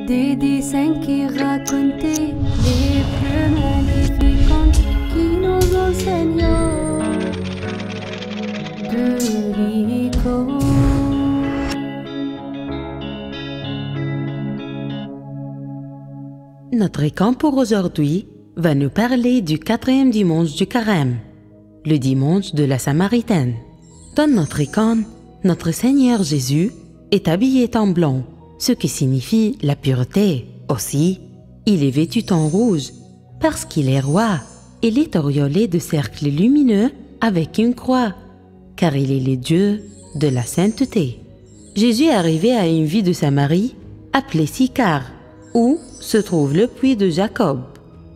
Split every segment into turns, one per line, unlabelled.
Des dessins qui racontaient les plus magnifiques contes qui nous enseignent de l'école.
Notre icône pour aujourd'hui va nous parler du 4e dimanche du Carême, le dimanche de la Samaritaine. Dans notre icône, notre Seigneur Jésus est habillé en blanc, ce qui signifie la pureté. Aussi, il est vêtu en rouge, parce qu'il est roi. Il est auréolé de cercles lumineux avec une croix, car il est le Dieu de la sainteté. Jésus est arrivé à une ville de Samarie, appelée Sychar, où se trouve le puits de Jacob.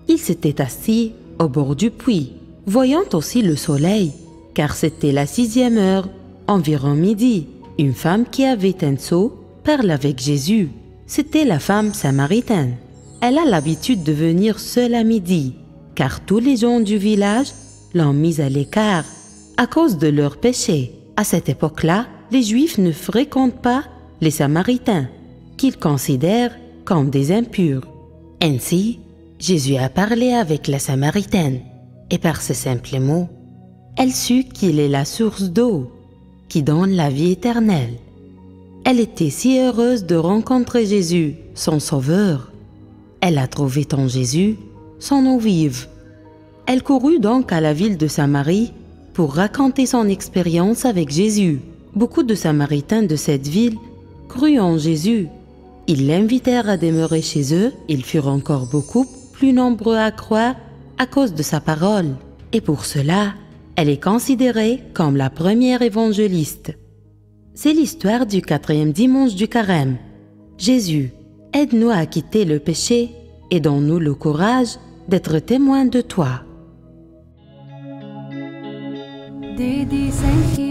Il s'était assis au bord du puits, voyant aussi le soleil, car c'était la 6e heure, environ midi. Une femme qui avait un seau parle avec Jésus. C'était la femme samaritaine. Elle a l'habitude de venir seule à midi, car tous les gens du village l'ont mise à l'écart à cause de leurs péchés. À cette époque-là, les Juifs ne fréquentent pas les Samaritains, qu'ils considèrent comme des impurs. Ainsi, Jésus a parlé avec la Samaritaine, et par ce simple mot, elle sut qu'il est la source d'eau qui donne la vie éternelle. Elle était si heureuse de rencontrer Jésus, son Sauveur. Elle a trouvé en Jésus son eau vive. Elle courut donc à la ville de Samarie pour raconter son expérience avec Jésus. Beaucoup de Samaritains de cette ville crurent en Jésus. Ils l'invitèrent à demeurer chez eux. Ils furent encore beaucoup plus nombreux à croire à cause de sa parole. Et pour cela, elle est considérée comme la première évangéliste. C'est l'histoire du 4e dimanche du Carême. Jésus, aide-nous à quitter le péché et donne-nous le courage d'être témoins de toi.
Des dessins qui